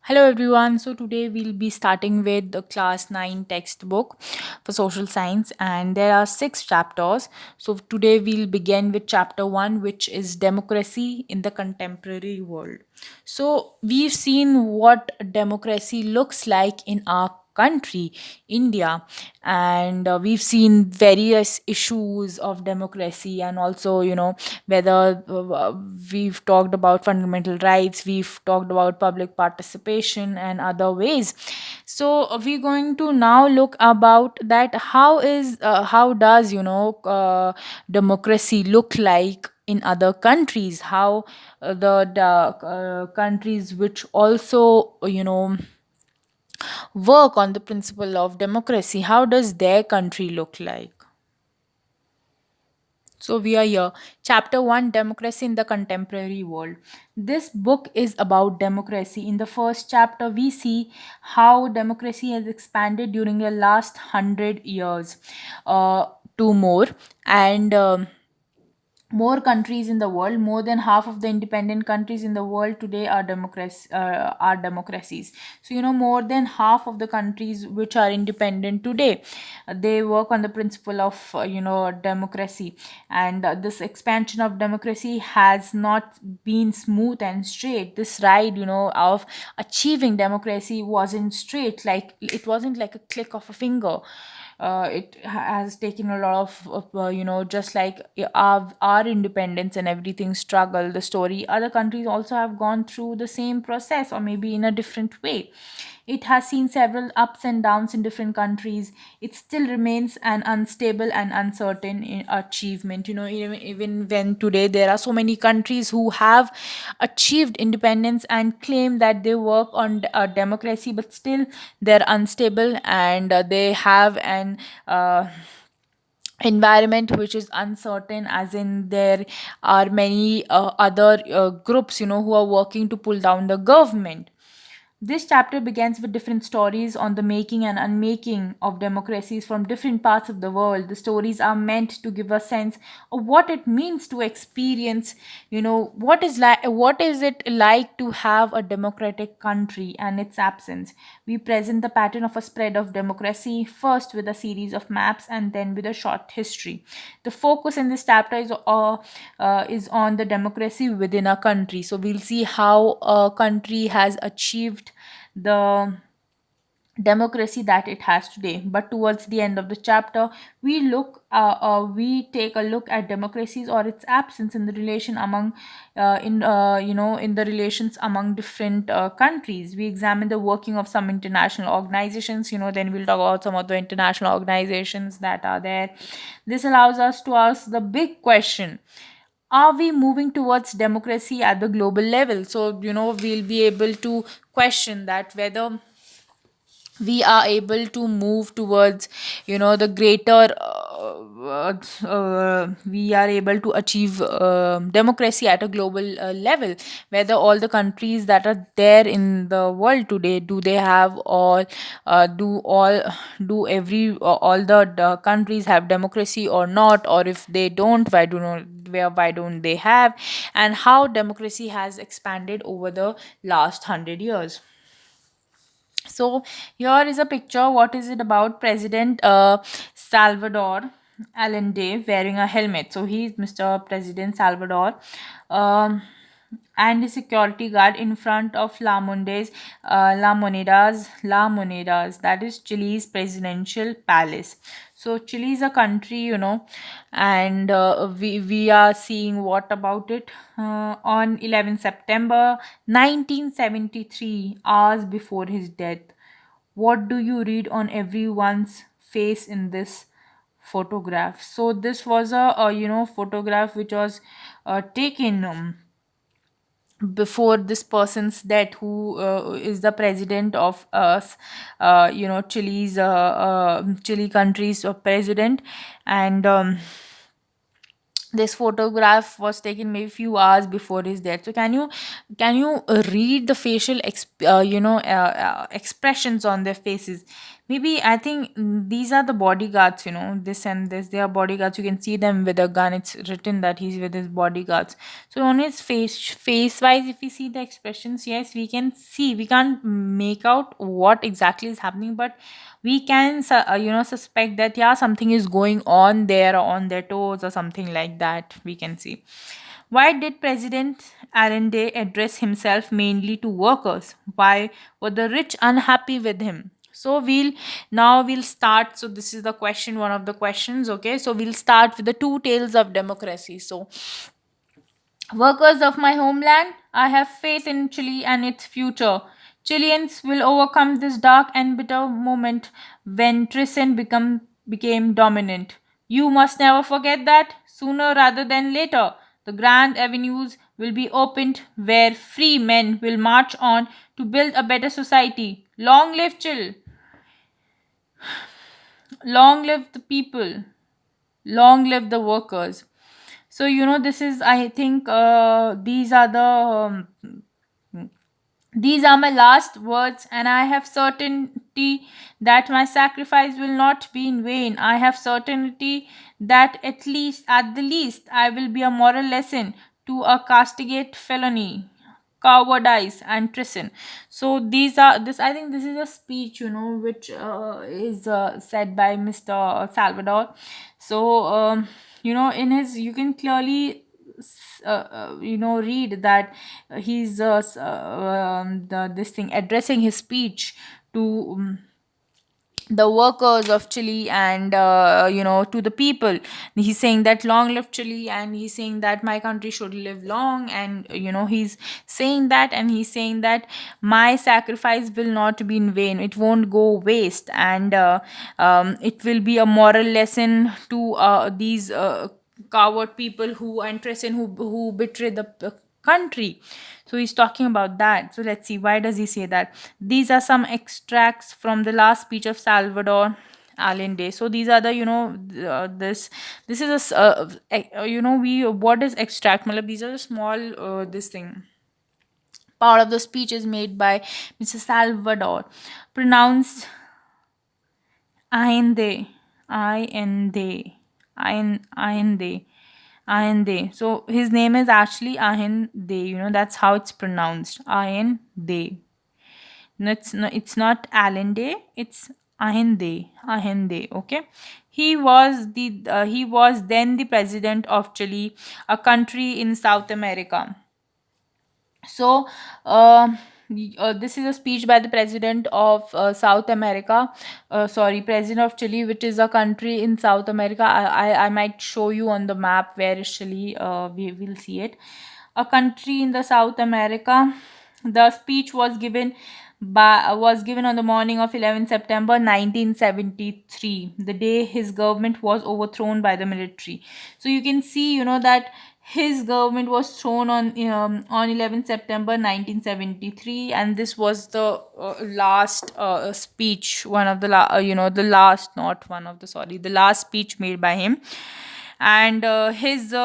Hello everyone. So today we'll be starting with the class 9 textbook for social science, and there are 6 chapters. So today we'll begin with chapter 1, which is democracy in the contemporary world. So we've seen what democracy looks like in our country, India, and we've seen various issues of democracy, and also whether we've talked about fundamental rights, we've talked about public participation and other ways. So we're going to now look about that how does democracy look like in other countries, how the countries which also work on the principle of democracy, how does their country look like. So we are here. Chapter 1, Democracy in the Contemporary World. This book is about democracy. In the first chapter, we see how democracy has expanded during the last 100 years uh, to more. And more countries in the world, more than half of the independent countries in the world today are democracies. So more than half of the countries which are independent today, they work on the principle of democracy. And this expansion of democracy has not been smooth and straight. This ride of achieving democracy wasn't straight, like it wasn't like a click of a finger. Has taken a lot just like our independence and everything struggle, the story, other countries also have gone through the same process, or maybe in a different way. It has seen several ups and downs in different countries. It still remains an unstable and uncertain achievement. Even when today there are so many countries who have achieved independence and claim that they work on democracy, but still they're unstable, and they have an environment which is uncertain, as in there are many other groups who are working to pull down the government. This chapter begins with different stories on the making and unmaking of democracies from different parts of the world. The stories are meant to give a sense of what it means to experience, what is it like to have a democratic country and its absence. We present the pattern of a spread of democracy, first with a series of maps and then with a short history. The focus in this chapter is on the democracy within a country. So we'll see how a country has achieved the democracy that it has today. But towards the end of the chapter, we take a look at democracies or its absence in the relation among in the relations among different countries. We examine the working of some international organizations. Then we'll talk about some of the international organizations that are there. This allows us to ask the big question: are we moving towards democracy at the global level? So we'll be able to question that whether we are able to move towards the greater we are able to achieve democracy at a global level, whether all the countries that are there in the world today, do they have all do every all the countries have democracy or not, or if they don't, why don't they have, and how democracy has expanded over the last 100 years. So here is a picture. What is it about? President Salvador Allende wearing a helmet. So he is Mr. President Salvador. Um, and the security guard in front of La Monedas, that is Chile's presidential palace. So Chile is a country, and we are seeing what about it on 11 September 1973, hours before his death. What do you read on everyone's face in this photograph? So this was a photograph which was taken before this person's death, who is the president of us, Chile country's president. And this photograph was taken maybe few hours before his death. So can you read the facial expressions on their faces? Maybe I think these are the bodyguards, this and this. They are bodyguards. You can see them with a gun. It's written that he's with his bodyguards. So on his face wise, if we see the expressions, yes, we can see. We can't make out what exactly is happening, but we can, suspect that yeah, something is going on there, or on their toes, or something like that. We can see. Why did President Allende address himself mainly to workers? Why were the rich unhappy with him? So we'll start. So this is the question, one of the questions. Okay, so we'll start with the two tales of democracy. So, workers of my homeland, I have faith in Chile and its future. Chileans will overcome this dark and bitter moment when became dominant. You must never forget that, sooner rather than later, the grand avenues will be opened where free men will march on to build a better society. Long live Chile! Long live the people! Long live the workers! So, this is, I think, these are my last words, and I have certainty that my sacrifice will not be in vain. I have certainty that at the least, I will be a moral lesson to a castigate felony, cowardice, and treason. So these are this. I think this is a speech, which is said by Mr. Salvador. So in his, you can clearly read that he's this thing addressing his speech to the workers of Chile, and to the people. He's saying that long live Chile, and he's saying that my country should live long, and he's saying that, and he's saying that my sacrifice will not be in vain. It won't go waste, and it will be a moral lesson to these coward people who are interested, who betray the country. So he's talking about that. So let's see, why does he say that? These are some extracts from the last speech of Salvador Allende. So these are the, this is a we, what is extract? Malab, these are the small this thing, part of the speech is made by Mr. Salvador, pronounced Ainde, Inde, Ainde, Ahinde. So his name is actually Ahinde. That's how it's pronounced. Ahinde. No, it's not Allende. It's Ahinde. Ahinde. Okay. He was then the president of Chile, a country in South America. So, this is a speech by the president of South America. Sorry, president of Chile, which is a country in South America. I might show you on the map where is Chile. We will see it. A country in the South America. The speech was given on the morning of 11 September 1973, the day his government was overthrown by the military. So you can see, that his government was thrown on 11 September 1973, and this was the last speech, one of the the last, not one of the, sorry, the last speech made by him. And his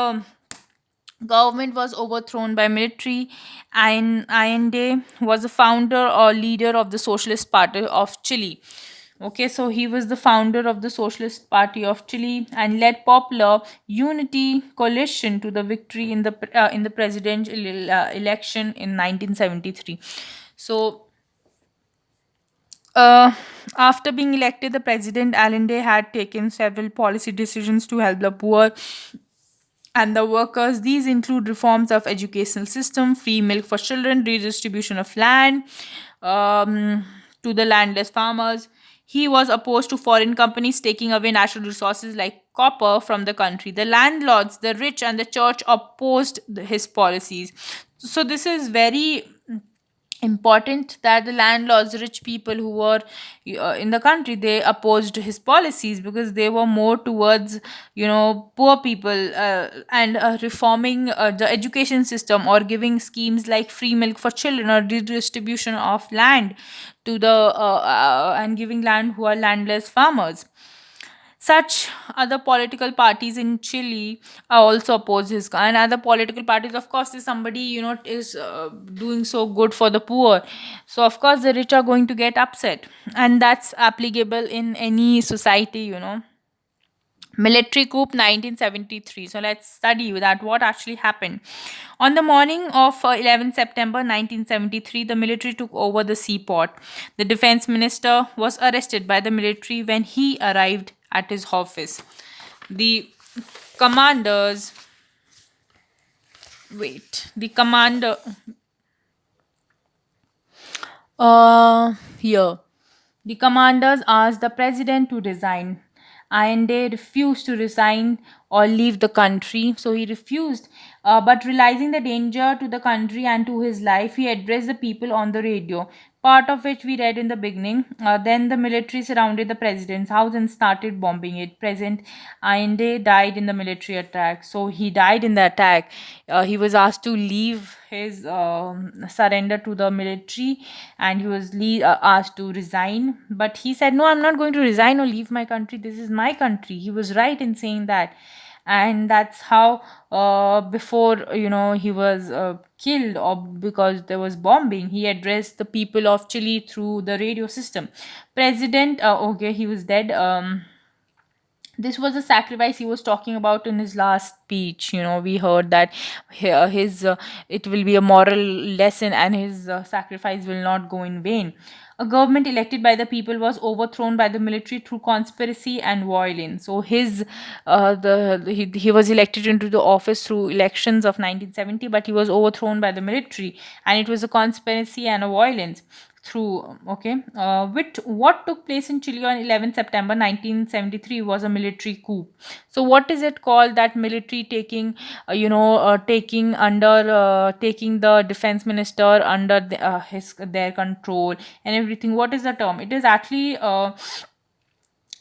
government was overthrown by military. Allende was the founder or leader of the Socialist Party of Chile. Okay, so he was the founder of the Socialist Party of Chile and led popular unity coalition to the victory in the presidential election in 1973. So, uh, after being elected, the president Allende had taken several policy decisions to help the poor and the workers. These include reforms of educational system, free milk for children, redistribution of land to the landless farmers. He was opposed to foreign companies taking away natural resources like copper from the country. The landlords, the rich, and the church opposed his policies. So this is very important that the landlords, rich people who were in the country, they opposed his policies because they were more towards poor people, and reforming the education system, or giving schemes like free milk for children, or redistribution of land to the and giving land who are landless farmers. Such other political parties in Chile also oppose his, and other political parties, of course, is somebody, is doing so good for the poor. So of course the rich are going to get upset, and that's applicable in any society. Military coup 1973. So let's study that what actually happened. On the morning of 11 September 1973, the military took over the seaport. The defense minister was arrested by the military when he arrived at his office. The commanders, the commander, here. The commanders asked the president to resign. Allende refused to resign or leave the country, so he refused. But realizing the danger to the country and to his life, he addressed the people on the radio, part of which we read in the beginning. Then the military surrounded the president's house and started bombing it. President Allende died in the military attack. So he died in the attack. He was asked to leave his surrender to the military, and he was asked to resign, but he said, no, I'm not going to resign or leave my country. This is my country. He was right in saying that. And that's how, before he was killed, or because there was bombing, he addressed the people of Chile through the radio system. President Okay, he was dead. This was a sacrifice he was talking about in his last speech. We heard that his it will be a moral lesson, and his sacrifice will not go in vain. A government elected by the people was overthrown by the military through conspiracy and violence. So he was elected into the office through elections of 1970, but he was overthrown by the military, and it was a conspiracy and a violence through. Okay, which what took place in Chile on 11 September 1973 was a military coup. So what is it called, that military taking taking the defense minister under their control and everything? What is the term? It is actually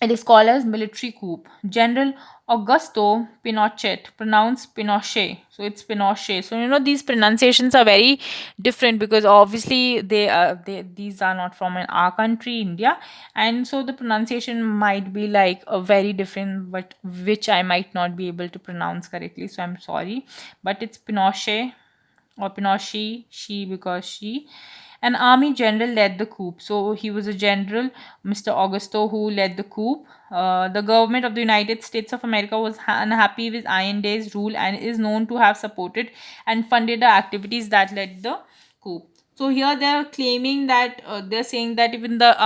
it is called as military coup. General Augusto Pinochet, pronounced Pinochet. So it's Pinochet. So these pronunciations are very different, because obviously these are not from our country, India, and so the pronunciation might be like a very different, but which I might not be able to pronounce correctly. So I'm sorry, but it's Pinochet or Pinochet, she, because she. An army general led the coup. So he was a general, Mr. Augusto, who led the coup. The government of the United States of America was unhappy with Allende's rule and is known to have supported and funded the activities that led the coup. So here they are claiming that they're saying that even the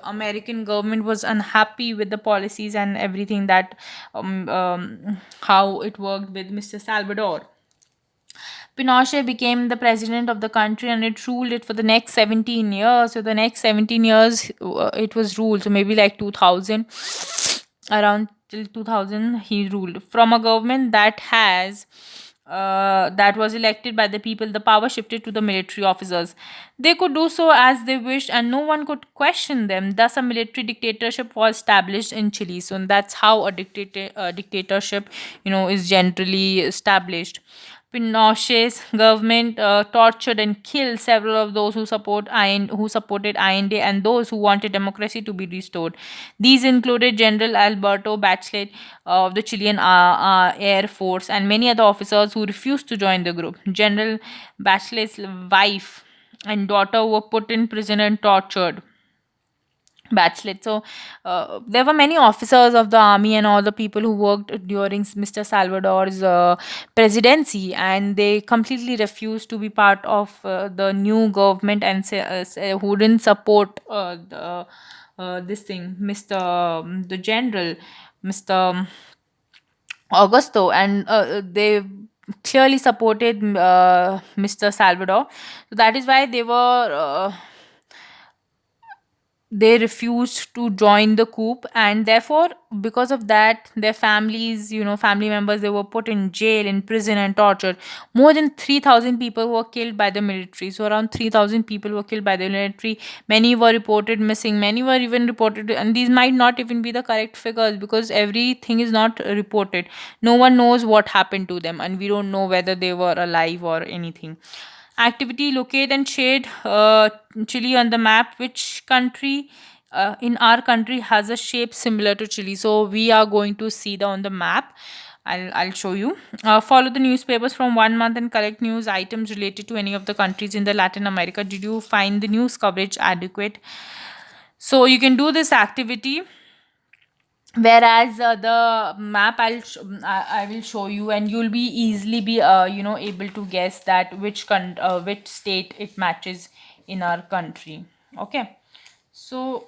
American government was unhappy with the policies and everything, that how it worked with Mr. Salvador. Pinochet became the president of the country, and it ruled it for the next 17 years. So the next 17 years it was ruled. So maybe like 2000, around till 2000 he ruled. From a government that was elected by the people, the power shifted to the military officers. They could do so as they wished, and no one could question them. Thus, a military dictatorship was established in Chile. So that's how a dictatorship, is generally established. Pinochet's government tortured and killed several of those who supported Allende and those who wanted democracy to be restored. These included General Alberto Bachelet of the Chilean Air Force and many other officers who refused to join the group. General Bachelet's wife and daughter were put in prison and tortured. Bachelet. So there were many officers of the army and all the people who worked during Mr. Salvador's presidency, and they completely refused to be part of the new government, and who didn't support this thing, Mr. The general, Mr. Augusto, and they clearly supported Mr. Salvador. So that is why they refused to join the coup, and therefore because of that their families, family members, they were put in jail, in prison, and tortured. More than 3000 people were killed by the military. So around 3000 people were killed by the military. Many were reported missing, many were even reported, and these might not even be the correct figures, because everything is not reported. No one knows what happened to them, and we don't know whether they were alive or anything. Activity: locate and shade Chile on the map. Which country in our country has a shape similar to Chile. So we are going to see the on the map. I'll show you. Follow the newspapers from 1 month and collect news items related to any of the countries in the Latin America. Did you find the news coverage adequate? So you can do this activity, whereas the map I will show you, and you'll be easily be able to guess that which state it matches in our country. Okay, so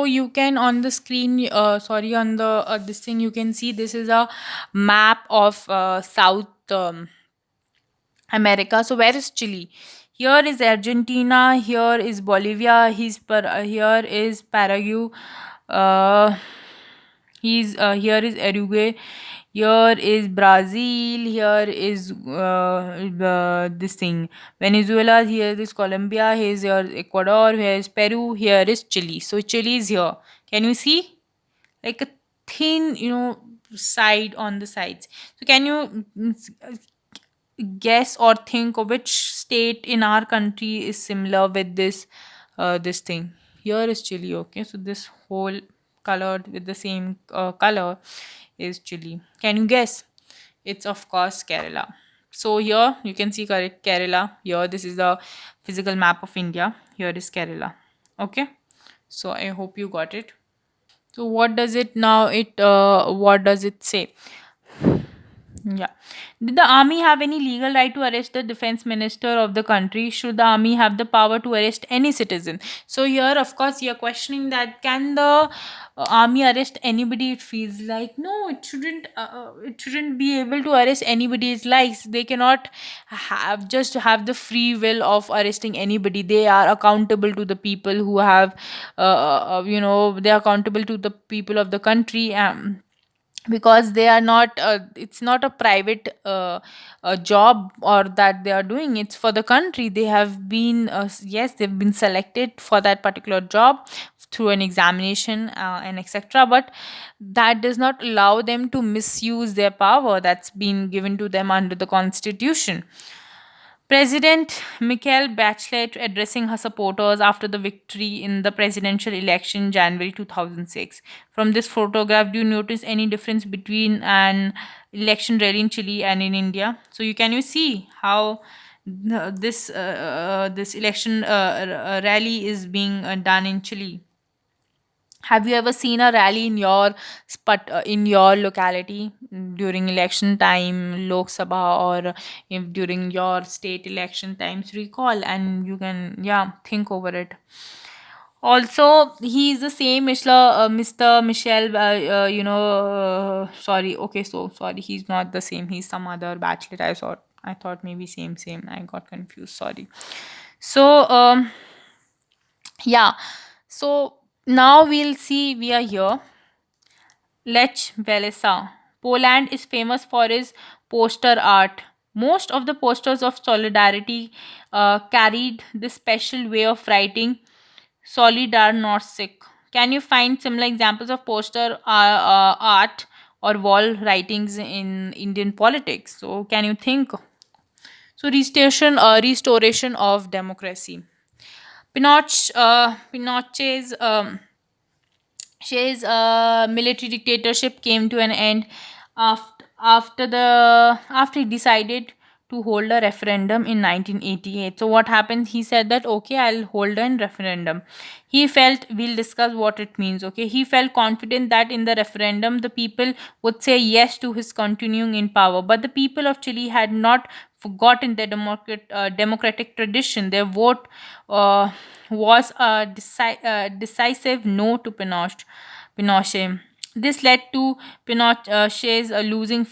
you can on the screen, sorry, on the this thing, you can see this is a map of South America. So where is Chile? Here is Argentina. Here is Bolivia. Here is Paraguay. Uh, he's Here is Uruguay. Here is Brazil. Here is this thing Venezuela. Here is Colombia. Here is your Ecuador. Here is Peru. Here is Chile. So Chile is here. Can you see? Like a thin, side on the sides. So can you guess or think of which state in our country is similar with this thing? Here is Chile. Okay, so this whole colored with the same color is Chile. Can you guess? It's of course Kerala. So here you can see correct Kerala. Here this is the physical map of India. Here is Kerala. Okay, so I hope you got it. So what does it now? What does it say? Yeah. Did the army have any legal right to arrest the defense minister of the country? Should the army have the power to arrest any citizen? So here, of course, you're questioning that can the army arrest anybody it feels like? No, it shouldn't. It shouldn't be able to arrest anybody it likes. They cannot have the free will of arresting anybody. They are accountable to the people who have, they are accountable to the people of the country. Because they are not it's not a private job or that they are doing, it's for the country. They have been yes, they've been selected for that particular job through an examination and etc, but that does not allow them to misuse their power that's been given to them under the constitution. President Michelle Bachelet addressing her supporters after the victory in the presidential election January 2006. From this photograph, do you notice any difference between an election rally in Chile and in India? So you see how this election rally is being done in Chile. Have you ever seen a rally in your in your locality during election time, Lok Sabha, or if during your state election times? Recall and you can think over it. Also, he is the same Mr. Michelle. Sorry. Okay, so sorry. He's not the same. He's some other bachelor. I thought maybe same. I got confused. Sorry. So yeah. So now we'll see. We are here. Lech Walesa. Poland is famous for its poster art. Most of the posters of solidarity carried this special way of writing Solidarnosc. Can you find similar examples of poster art or wall writings in Indian politics? So, can you think? So, restoration of democracy. Pinochet's Shea's military dictatorship came to an end after he decided to hold a referendum in 1988. So what happened? He said that okay, I'll hold a referendum. He felt, we'll discuss what it means. Okay, he felt confident that in the referendum the people would say yes to his continuing in power. But the people of Chile had not forgotten their democratic tradition. Their vote was a decisive no to Pinochet. This led to Pinochet's losing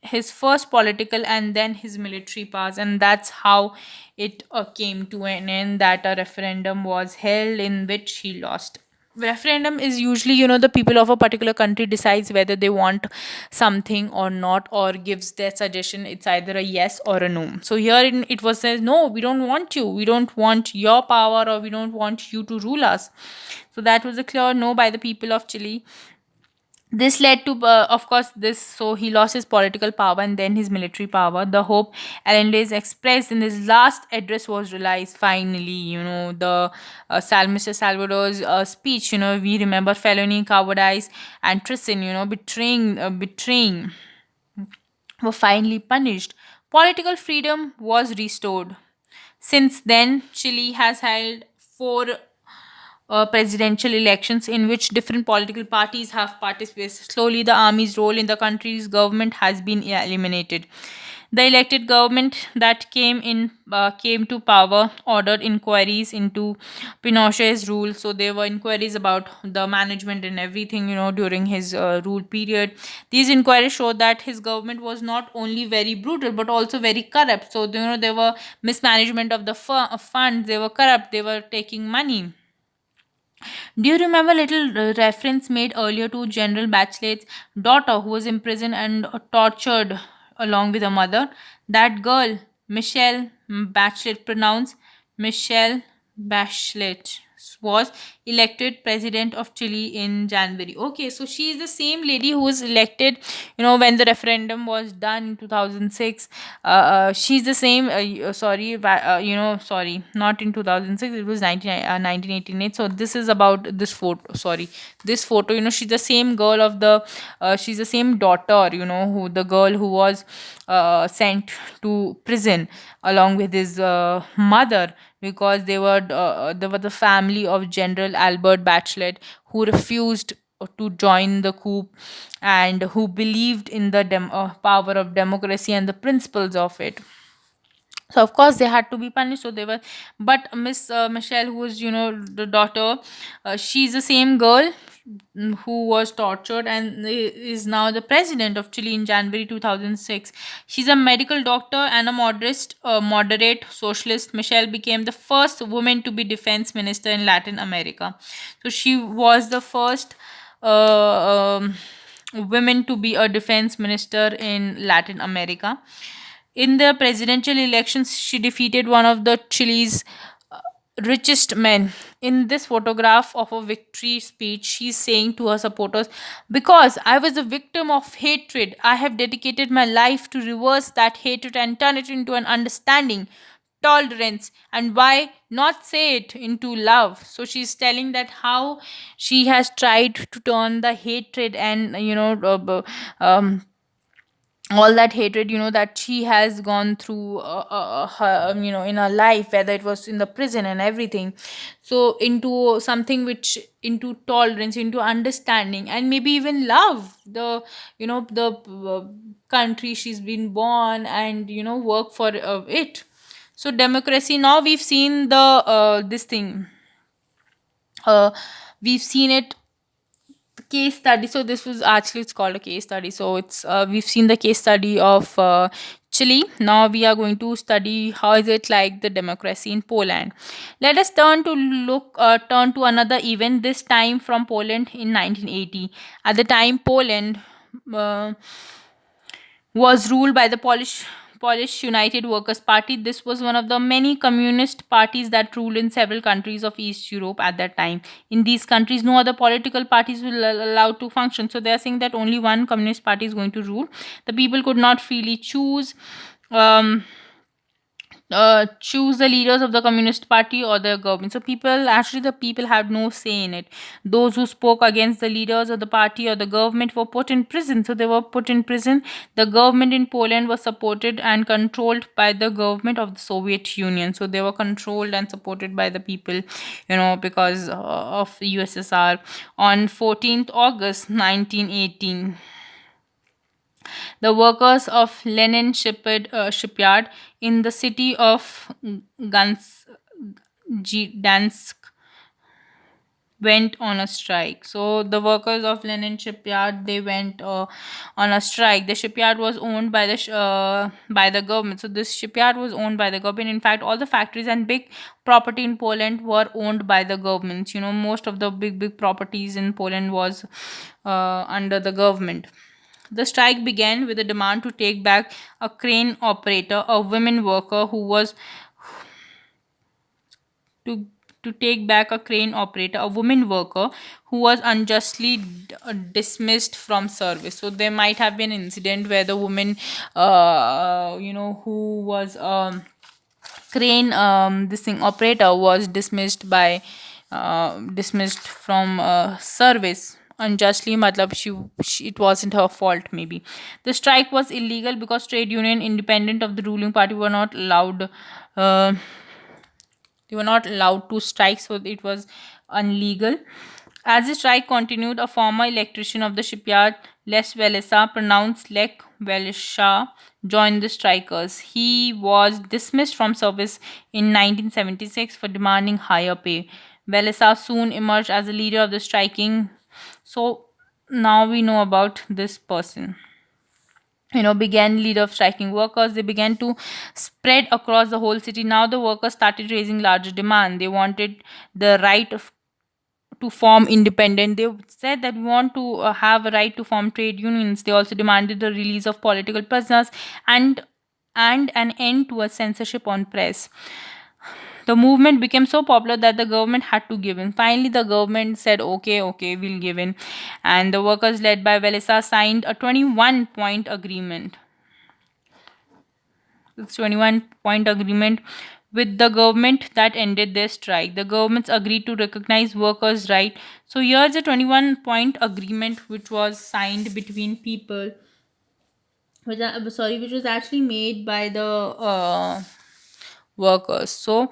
his first political and then his military powers, and that's how it came to an end. That a referendum was held in which he lost. Referendum is usually, the people of a particular country decides whether they want something or not, or gives their suggestion. It's either a yes or a no. So here it was says, no, we don't want you, we don't want your power, or we don't want you to rule us. So that was a clear no by the people of Chile. This led to, of course, this, so he lost his political power and then his military power. The hope Allendez expressed in his last address was realized finally. The Mr. Salvador's speech, we remember felony, cowardice, and treason, betraying were finally punished. Political freedom was restored. Since then, Chile has held four presidential elections in which different political parties have participated. Slowly, the army's role in the country's government has been eliminated. The elected government that came to power ordered inquiries into Pinochet's rule. So there were inquiries about the management and everything, during his rule period. These inquiries showed that his government was not only very brutal but also very corrupt. So there were mismanagement of the funds. They were corrupt. They were taking money. Do you remember little reference made earlier to General Bachelet's daughter who was imprisoned and tortured along with her mother? That girl, Michelle Bachelet, pronounced Michelle Bachelet, was elected president of Chile in January. Okay, so she is the same lady who was elected, when the referendum was done in 2006. She's the same, sorry, not in 2006, it was 1988. So this is about this photo, sorry, this photo, she's the same girl of the, she's the same daughter, who the girl who was sent to prison along with his mother, because they were the family of General Albert Bachelet, who refused to join the coup and who believed in the power of democracy and the principles of it. So of course they had to be punished. So they were, but Miss Michelle, who was the daughter, she's the same girl who was tortured and is now the president of Chile in January 2006. She's a medical doctor and a moderate socialist. Michelle became the first woman to be defense minister in Latin America. So she was the first women to be a defense minister in Latin America. In the presidential elections, she defeated one of the Chile's richest men. In this photograph of a victory speech, she's saying to her supporters, because I was a victim of hatred, I have dedicated my life to reverse that hatred and turn it into an understanding, tolerance, and why not say it into love. So she's telling that how she has tried to turn the hatred and all that hatred, that she has gone through, in her life, whether it was in the prison and everything, so into something which, into tolerance, into understanding, and maybe even love the country she's been born, and work for it. So democracy, now we've seen the this thing, uh, we've seen it, case study. So this was actually, it's called a case study. So it's we've seen the case study of Chile. Now we are going to study how is it like the democracy in Poland. Let us turn to another event, this time from Poland in 1980. At the time, Poland uh, was ruled by the Polish United Workers' Party. This was one of the many communist parties that ruled in several countries of East Europe at that time. In these countries, no other political parties were allowed to function. So they are saying that only one communist party is going to rule. The people could not freely choose the leaders of the communist party or the government. So the people had no say in it. Those who spoke against the leaders of the party or the government were put in prison. So they were put in prison. The government in Poland was supported and controlled by the government of the Soviet Union. So they were controlled and supported by the people, because of the USSR. On 14th August 1918, the workers of shipyard in the city of Gans- Dansk went on a strike. So the workers of Lenin shipyard, they went on a strike. The shipyard was owned by by the government. So this shipyard was owned by the government. In fact, all the factories and big property in Poland were owned by the government. Most of the big properties in Poland was under the government. The strike began with a demand to take back a crane operator, a women worker who was to to take back a crane operator, a woman worker, who was unjustly dismissed from service. So there might have been an incident where the woman, who was crane this thing operator was dismissed from service unjustly. Matlab she it wasn't her fault. Maybe the strike was illegal because trade union independent of the ruling party were not allowed, uh, to strike, so it was unlegal. As the strike continued, a former electrician of the shipyard, Les Velesa, pronounced Lek Velesha, joined the strikers. He was dismissed from service in 1976 for demanding higher pay. Velesa soon emerged as a leader of the striking. So now we know about this person. Began leader of striking workers. They began to spread across the whole city. Now the workers started raising larger demand. They wanted the right to form independent. They said that we want to have a right to form trade unions. They also demanded the release of political prisoners and an end to a censorship on press. The movement became so popular that the government had to give in. Finally, the government said, okay, okay, we'll give in. And the workers led by Velesa signed a 21-point agreement. This 21-point agreement with the government that ended their strike. The governments agreed to recognize workers' right. So here's a 21-point agreement which was signed between people, which was actually made by the workers. So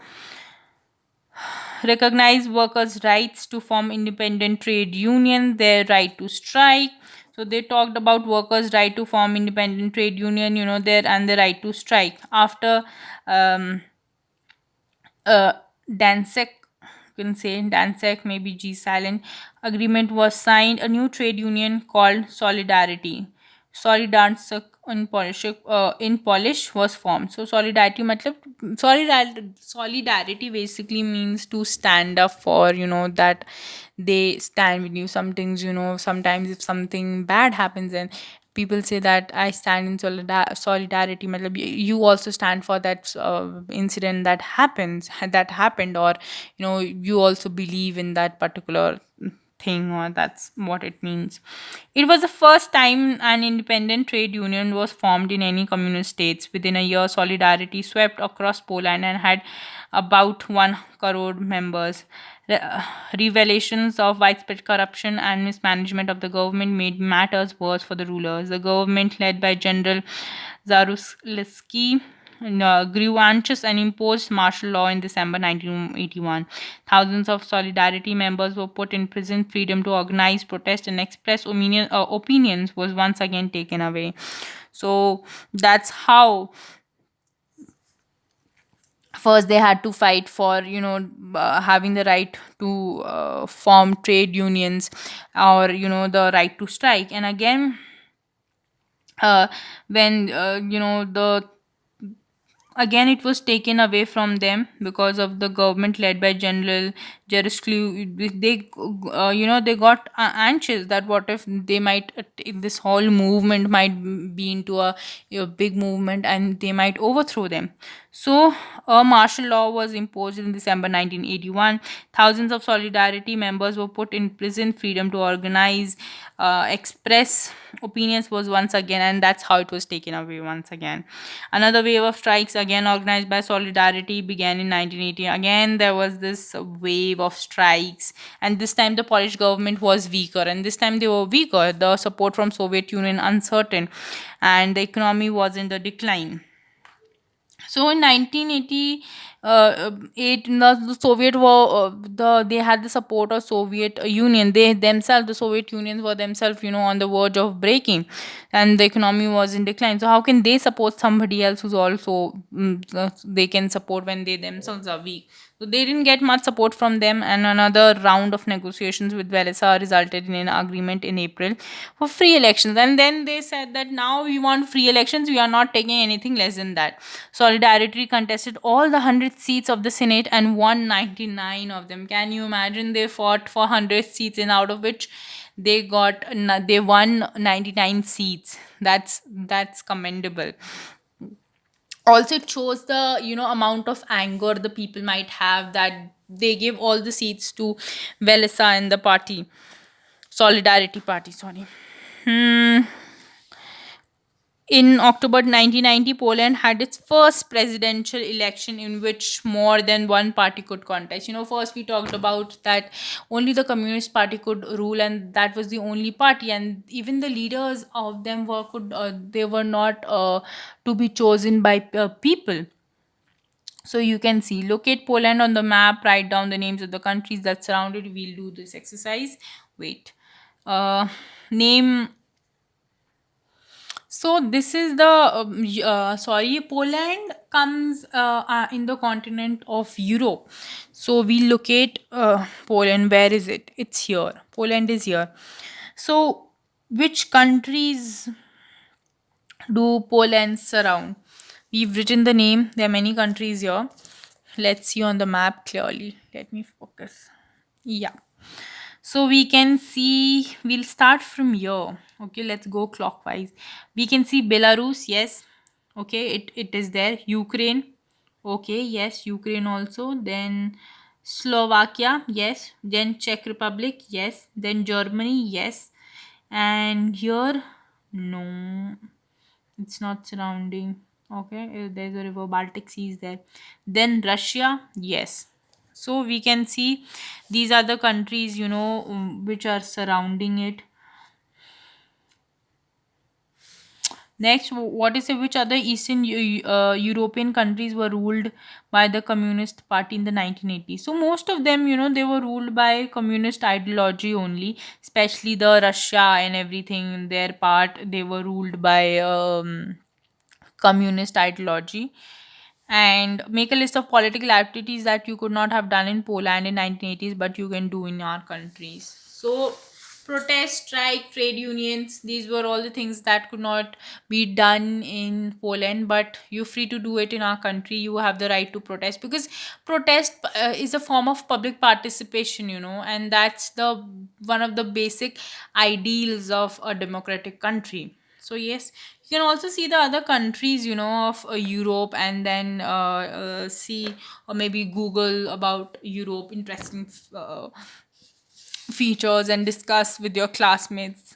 recognize workers' rights to form independent trade union, their right to strike. So they talked about workers' right to form independent trade union, their and the right to strike. After um, Dansek, you can say Dansek, maybe G silent, agreement was signed, a new trade union called Solidarity. Solidarnosc in Polish was formed. So solidarity matlab, solidarity basically means to stand up for, that they stand with you. Some things, sometimes if something bad happens and people say that I stand in solidarity, matlab, you also stand for that incident that happened, or you also believe in that particular thing, or that's what it means. It was the first time an independent trade union was formed in any communist states. Within a year, Solidarity swept across Poland and had about 1 crore members. Revelations of widespread corruption and mismanagement of the government made matters worse for the rulers. The government, led by General Zarusliski, grew anxious and imposed martial law in December 1981. Thousands of Solidarity members were put in prison. Freedom to organize, protest, and express opinions was once again taken away. So that's how first they had to fight for having the right to form trade unions, or the right to strike. And again, when the again it was taken away from them because of the government led by General Jerusalem. They they got anxious that what if they might this whole movement might be into a big movement and they might overthrow them. So a martial law was imposed in December 1981. Thousands of Solidarity members were put in prison. Freedom to organize, express opinions was once again, and that's how it was taken away once again. Another wave of strikes, again organized by Solidarity, began in 1980. Again, there was this wave of strikes, and this time the Polish government was weaker, and this time they were weaker. The support from Soviet Union uncertain, and the economy was in the decline. So in 1988, the Soviet war, they had the support of Soviet Union. They themselves, the Soviet Unions were themselves, on the verge of breaking, and the economy was in decline. So how can they support somebody else who's also they can support when they themselves are weak? So they didn't get much support from them, and another round of negotiations with Velesa resulted in an agreement in April for free elections. And then they said that now we want free elections, we are not taking anything less than that. Solidarity contested all the 100 seats of the Senate and won 99 of them. Can you imagine? They fought for 100 seats, and out of which they won 99 seats. That's commendable. Also, it shows the amount of anger the people might have, that they give all the seats to Velisa and the party, Solidarity Party, sorry. Hmm. In October 1990, Poland had its first presidential election in which more than one party could contest. First we talked about that only the Communist Party could rule, and that was the only party, and even the leaders of them they were not to be chosen by people. So you can see, locate Poland on the map, write down the names of the countries that surround it. We'll do this exercise. Wait. Name. So this is the sorry, Poland comes in the continent of Europe. So we locate Poland. Where is it? It's here. Poland is here. So which countries do Poland surround? We've written the name. There are many countries here. Let's see on the map clearly. Let me focus. Yeah. So we can see, we'll start from here. Okay, let's go clockwise. We can see Belarus, yes. Okay, it is there. Ukraine. Okay, yes, Ukraine also. Then Slovakia, yes. Then Czech Republic, yes. Then Germany, yes. And here, no. It's not surrounding. Okay, there's a river, Baltic Sea is there. Then Russia, yes. So we can see these are the countries, which are surrounding it. Next, what is it? Which other Eastern European countries were ruled by the Communist Party in the 1980s? So most of them, they were ruled by communist ideology only, especially the Russia and everything. Their part, they were ruled by communist ideology. And make a list of political activities that you could not have done in Poland in 1980s but you can do in our countries. So protest, strike, trade unions, these were all the things that could not be done in Poland, but you're free to do it in our country. You have the right to protest, because protest is a form of public participation, and that's the one of the basic ideals of a democratic country. So yes, you can also see the other countries, of Europe, and then see, or maybe Google about Europe, interesting features, and discuss with your classmates.